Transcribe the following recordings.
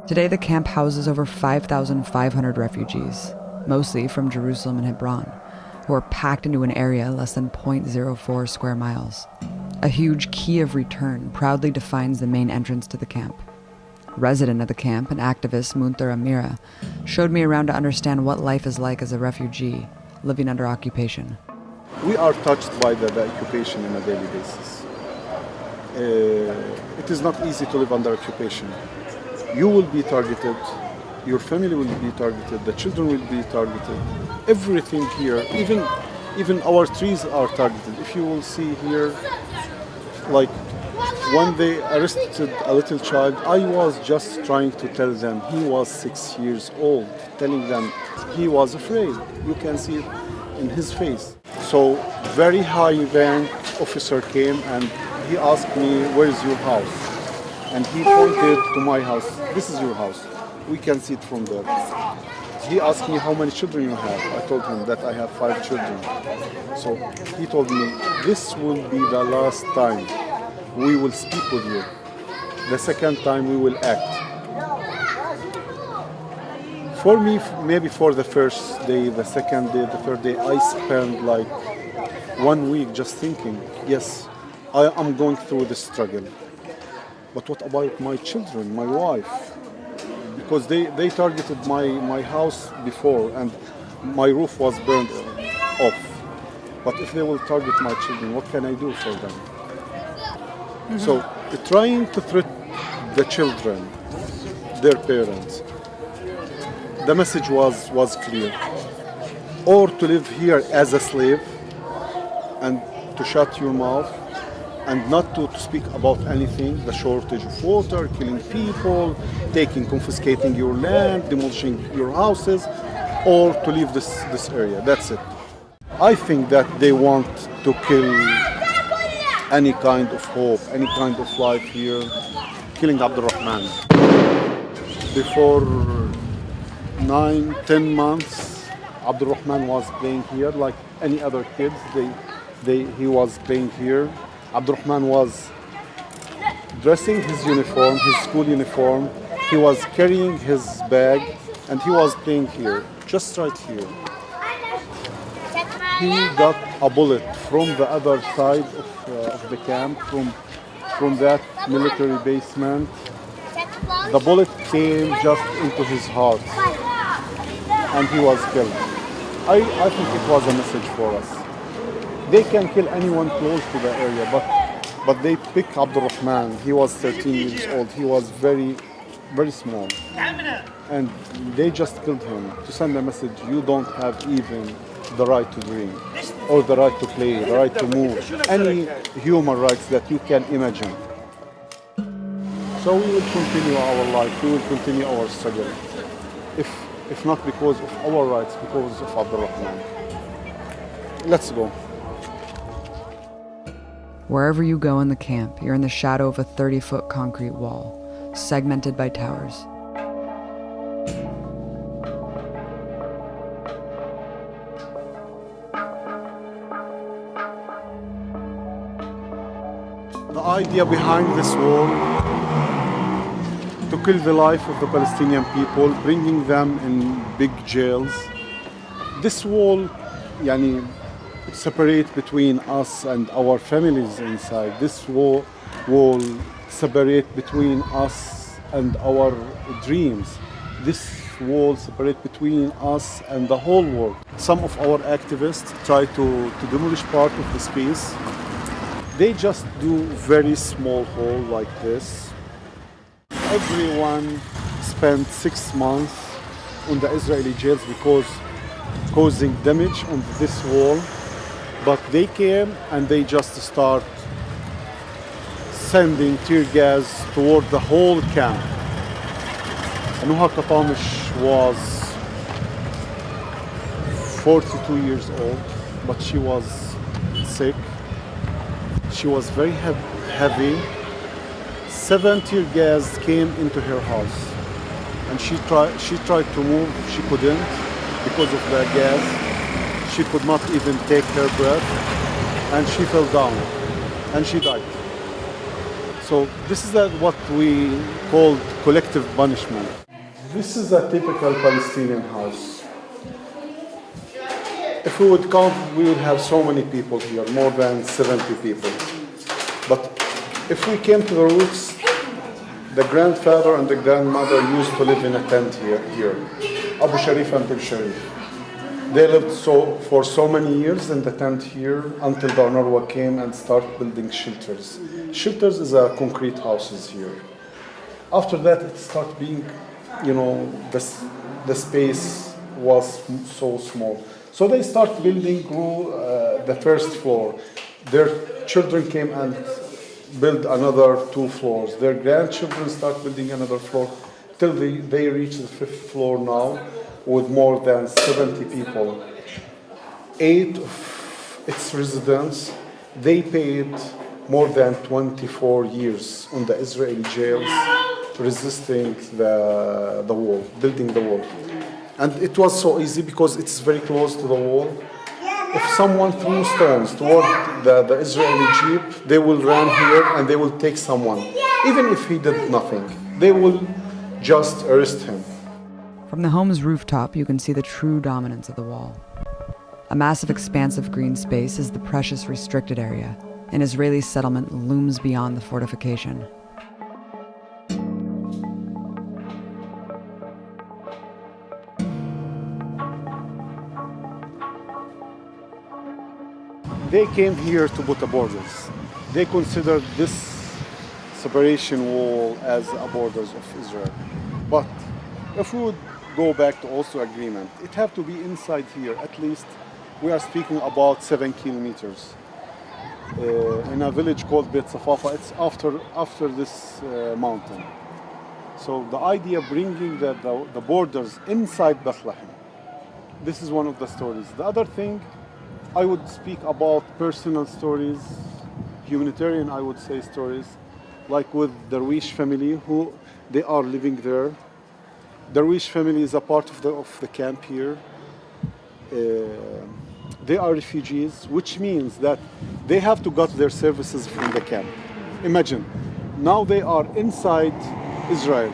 Today, the camp houses over 5,500 refugees, mostly from Jerusalem and Hebron, who are packed into an area less than 0.04 square miles. A huge key of return proudly defines the main entrance to the camp. Resident of the camp and activist Munther Amira showed me around to understand what life is like as a refugee living under occupation. We are touched by the occupation on a daily basis. It is not easy to live under occupation. You will be targeted, your family will be targeted, the children will be targeted. Everything here, even our trees are targeted. If you will see here, like when they arrested a little child, I was just trying to tell them he was 6 years old, telling them he was afraid. You can see it in his face. So very high rank officer came and he asked me, "Where's your house?" And he pointed to my house. "This is your house. We can see it from there." He asked me, "How many children you have?" I told him that I have 5 children. So he told me, "This will be the last time we will speak with you. The second time we will act." For me, maybe for the first day, the second day, the third day, I spent like 1 week just thinking, yes, I am going through this struggle. But what about my children, my wife? Because they targeted my house before and my roof was burned off. But if they will target my children, what can I do for them? Mm-hmm. So trying to threat the children, their parents, the message was clear. Or to live here as a slave and to shut your mouth and not to speak about anything, the shortage of water, killing people, confiscating your land, demolishing your houses, or to leave this area. That's it. I think that they want to kill any kind of hope, any kind of life here, killing Abdurrahman. Before 9-10 months, Abdurrahman was playing here like any other kids. He was playing here. Abdurrahman was dressing his uniform, his school uniform. He was carrying his bag and he was playing here, just right here. He got a bullet from the other side of the camp, from that military basement. The bullet came just into his heart and he was killed. I think it was a message for us. They can kill anyone close to the area, but they pick Abdurrahman. He was 13 years old. He was very, very small. And they just killed him to send a message, you don't have even the right to dream, or the right to play, the right to move, any human rights that you can imagine. So we will continue our life, we will continue our struggle. If not because of our rights, because of Abdurrahman. Let's go. Wherever you go in the camp, you're in the shadow of a 30-foot concrete wall, segmented by towers. The idea behind this wall, to kill the life of the Palestinian people, bringing them in big jails. This wall, separate between us and our families inside. This wall separate between us and our dreams. This wall separate between us and the whole world. Some of our activists try to demolish part of the space. They just do very small hole like this. Everyone spent 6 months in the Israeli jails because causing damage on this wall. But they came and they just start sending tear gas toward the whole camp. Nuha Katamish was 42 years old, but she was sick. she was very heavy. 7 tear gas came into her house, and she tried to move. She couldn't because of the gas. She could not even take her breath, and she fell down, and she died. So this is what we call collective punishment. This is a typical Palestinian house. If we would count, we would have so many people here, more than 70 people. But if we came to the roots, the grandfather and the grandmother used to live in a tent here. Abu Sharif and Bil Sharif. They lived for so many years in the tent here until the UNRWA came and started building shelters. Shelters is a concrete houses here. After that, it started being, the space was so small. So they start building, grew the first floor. Their children came and built another 2 floors. Their grandchildren start building another floor till they reach the 5th floor now with more than 70 people. 8 of its residents, they paid more than 24 years on the Israeli jails resisting the wall, building the wall. And it was so easy because it's very close to the wall. If someone threw stones toward the Israeli jeep, they will run here and they will take someone. Even if he did nothing, they will just arrest him. From the home's rooftop, you can see the true dominance of the wall. A massive expanse of green space is the precious restricted area. An Israeli settlement looms beyond the fortification. They came here to put the borders. They considered this separation wall as a borders of Israel. But if we would go back to also agreement, it have to be inside here. At least we are speaking about 7 kilometers. In a village called Beit Safafa, it's after this mountain. So the idea of bringing the borders inside Bethlehem, this is one of the stories. The other thing, I would speak about personal stories, humanitarian, I would say, stories, like with Darwish family, who they are living there. Darwish family is a part of the camp here. They are refugees, which means that they have to get their services from the camp. Imagine, now they are inside Israel,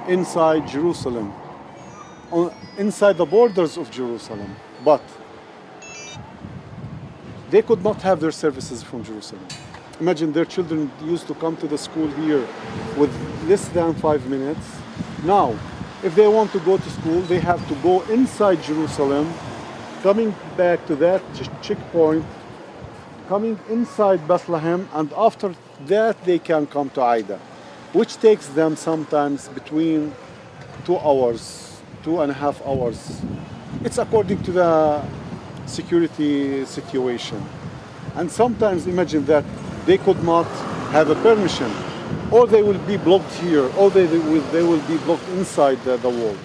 inside Jerusalem, inside the borders of Jerusalem, but they could not have their services from Jerusalem. Imagine their children used to come to the school here with less than 5 minutes. Now, if they want to go to school, they have to go inside Jerusalem, coming back to that checkpoint, coming inside Bethlehem, and after that they can come to Aida, which takes them sometimes between 2 hours, 2.5 hours. It's according to the security situation. And sometimes imagine that they could not have a permission, or they will be blocked here, or they will be blocked inside the wall.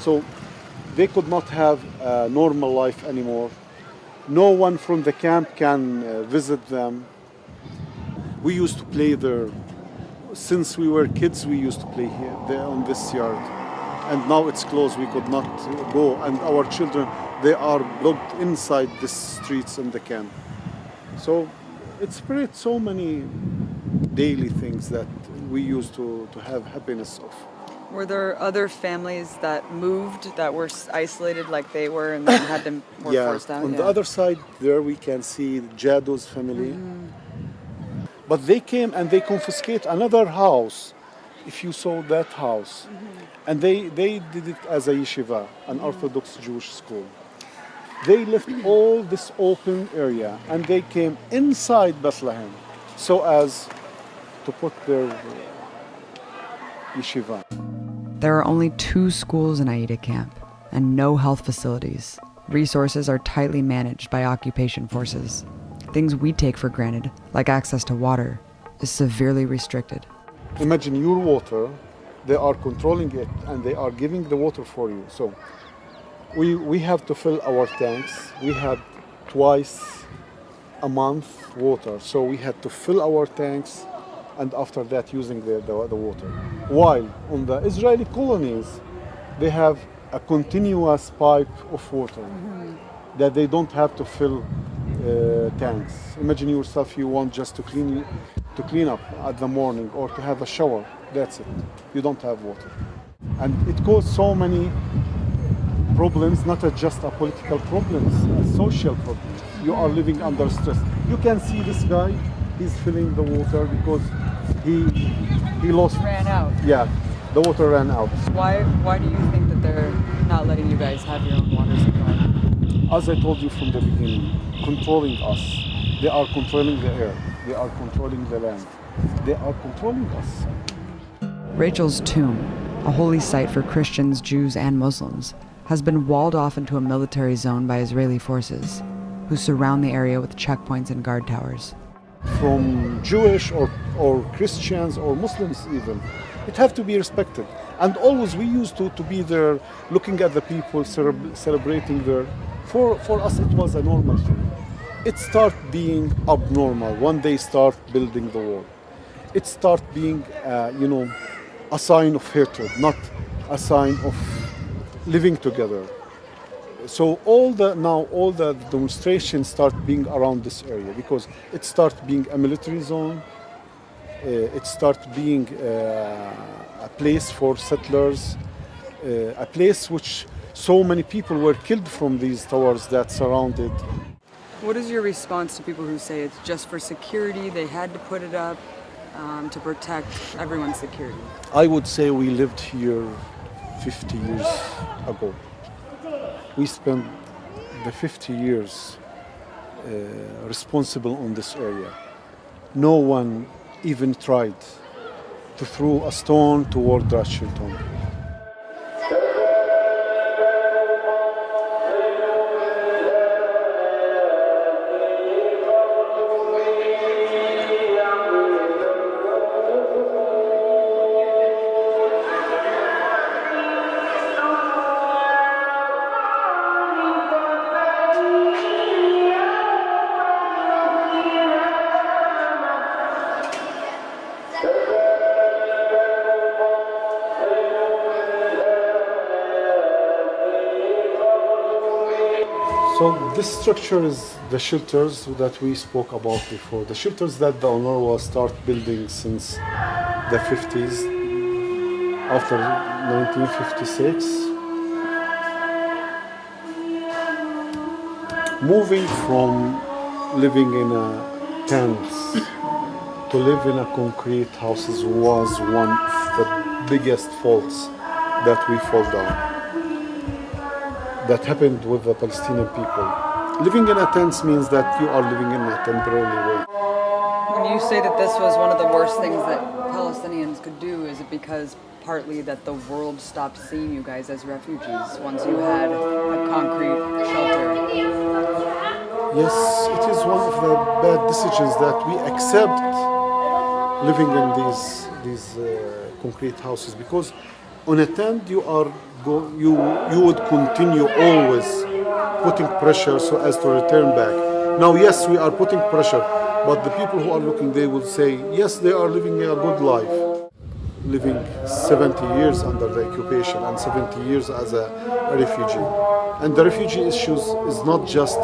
So they could not have a normal life anymore. No one from the camp can visit them. We used to play there. Since we were kids, we used to play here, there on this yard. And now it's closed, we could not go. And our children, they are blocked inside the streets in the camp. So it spread so many daily things that we used to have happiness of. Were there other families that moved, that were isolated like they were and then had them forced out? On the other side there we can see Jado's family. But they came and they confiscate another house, if you saw that house. And they did it as a yeshiva, an Orthodox Jewish school. They left all this open area and they came inside Bethlehem so as to put their yeshiva. There are only 2 schools in Aida camp and no health facilities. Resources are tightly managed by occupation forces. Things we take for granted, like access to water, is severely restricted. Imagine your water, they are controlling it and they are giving the water for you. So we have to fill our tanks. We had twice a month water. So we had to fill our tanks and after that using the water. While on the Israeli colonies, they have a continuous pipe of water that they don't have to fill tanks. Imagine yourself, you want just to clean up at the morning or to have a shower. That's it. You don't have water. And it caused so many problems, not just a political problems, a social problem. You are living under stress. You can see this guy, he's filling the water because he lost. Ran out. Yeah, the water ran out. Why do you think that they're not letting you guys have your own water supply? As I told you from the beginning, controlling us. They are controlling the air. They are controlling the land. They are controlling us. Rachel's tomb, a holy site for Christians, Jews, and Muslims, has been walled off into a military zone by Israeli forces, who surround the area with checkpoints and guard towers. From Jewish or Christians or Muslims even, it have to be respected. And always we used to be there, looking at the people, celebrating there. For us it was a normal thing. It started being abnormal when they start building the wall. It started being, a sign of hatred, not a sign of living together. So all the demonstrations start being around this area because it started being a military zone. It started being a place for settlers, a place which so many people were killed from these towers that surrounded. What is your response to people who say it's just for security, they had to put it up to protect everyone's security? I would say we lived here 50 years ago. We spent the 50 years responsible on this area. No one even tried to throw a stone toward the Washington. So this structure is the shelters that we spoke about before. The shelters that the UNRWA started building since the 50s, after 1956. Moving from living in a tents to live in a concrete houses was one of the biggest faults that we fall down. That happened with the Palestinian people. Living in a tent means that you are living in a temporary way. When you say that this was one of the worst things that Palestinians could do, is it because partly that the world stopped seeing you guys as refugees once you had a concrete shelter? Yes, it is one of the bad decisions that we accept living in these concrete houses, because on a tent you would continue always putting pressure so as to return back. Now, yes, we are putting pressure, but the people who are looking, they will say, yes, they are living a good life. Living 70 years under the occupation and 70 years as a refugee. And the refugee issues is not just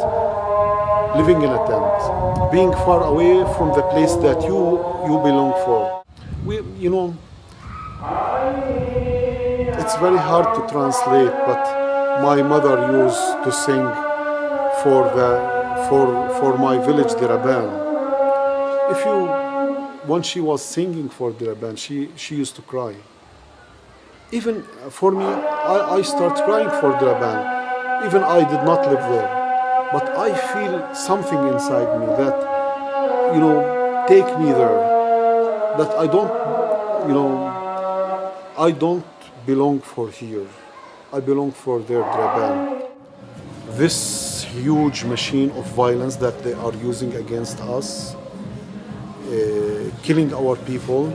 living in a tent, being far away from the place that you belong for. It's very hard to translate, but my mother used to sing for my village Diraban. When she was singing for Diraban, she used to cry. Even for me, I start crying for Diraban. Even I did not live there, but I feel something inside me that, take me there. That I don't belong for here. I belong for their Diraban. This huge machine of violence that they are using against us, killing our people,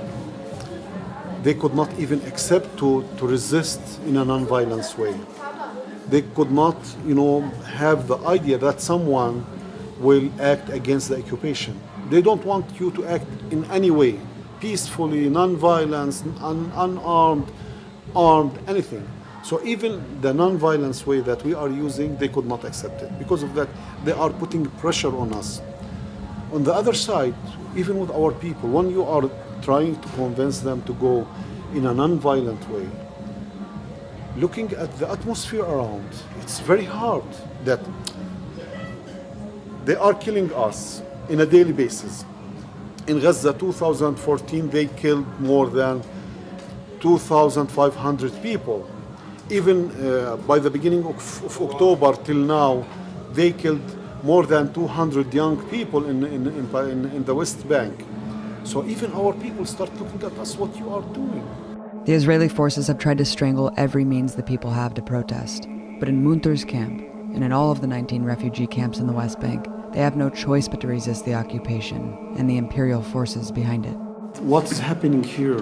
they could not even accept to resist in a non-violence way. They could not, have the idea that someone will act against the occupation. They don't want you to act in any way, peacefully, non-violence, unarmed, armed, anything. So even the non-violence way that we are using, they could not accept it. Because of that, they are putting pressure on us. On the other side, even with our people, when you are trying to convince them to go in a non-violent way, looking at the atmosphere around, it's very hard that they are killing us on a daily basis. In Gaza, 2014, they killed more than 2,500 people. Even by the beginning of October till now, they killed more than 200 young people in the West Bank. So even our people start looking at us, what you are doing. The Israeli forces have tried to strangle every means the people have to protest. But in Munther's camp, and in all of the 19 refugee camps in the West Bank, they have no choice but to resist the occupation and the imperial forces behind it. What's happening here,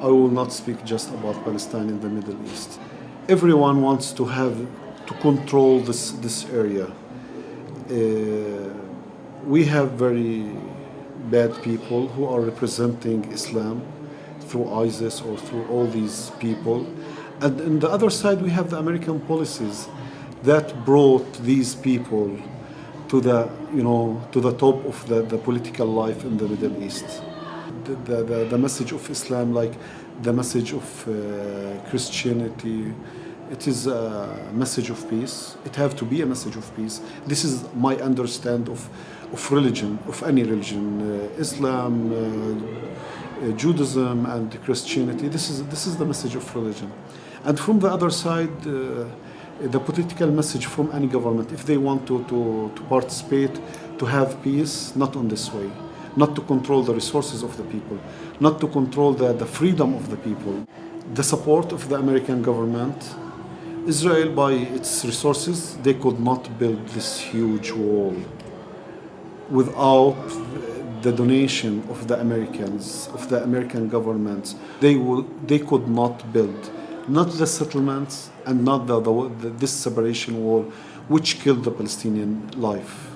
I will not speak just about Palestine in the Middle East. Everyone wants to control this area. We have very bad people who are representing Islam through ISIS or through all these people. And on the other side, we have the American policies that brought these people to the top of the political life in the Middle East. The message of Islam, like the message of Christianity, it is a message of peace. It have to be a message of peace. This is my understanding of religion, of any religion, Islam, Judaism, and Christianity. This is the message of religion. And from the other side, the political message from any government, if they want to participate, to have peace, not on this way, not to control the resources of the people, not to control the freedom of the people. The support of the American government, Israel, by its resources, they could not build this huge wall without the donation of the Americans, of the American government. They could not build, not the settlements and not this separation wall, which killed the Palestinian life.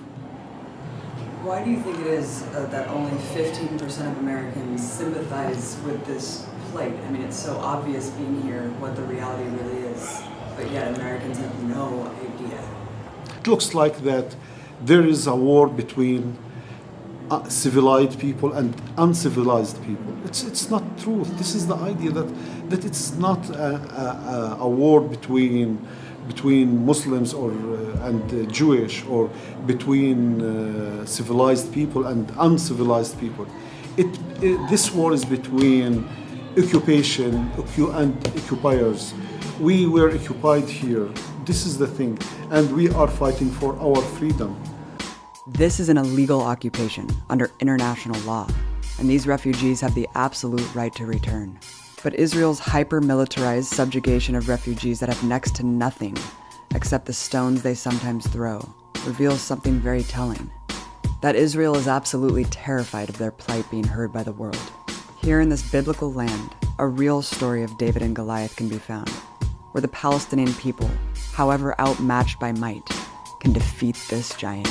Why do you think it is that only 15% of Americans sympathize with this plight? I mean, it's so obvious being here what the reality really is, but yet Americans have no idea. It looks like that there is a war between civilized people and uncivilized people. It's not true. This is the idea that it's not a war between Muslims and Jewish, or between civilized people and uncivilized people. This war is between occupation and occupiers. We were occupied here. This is the thing, and we are fighting for our freedom. This is an illegal occupation under international law, and these refugees have the absolute right to return. But Israel's hyper-militarized subjugation of refugees that have next to nothing except the stones they sometimes throw reveals something very telling. That Israel is absolutely terrified of their plight being heard by the world. Here in this biblical land, a real story of David and Goliath can be found, where the Palestinian people, however outmatched by might, can defeat this giant.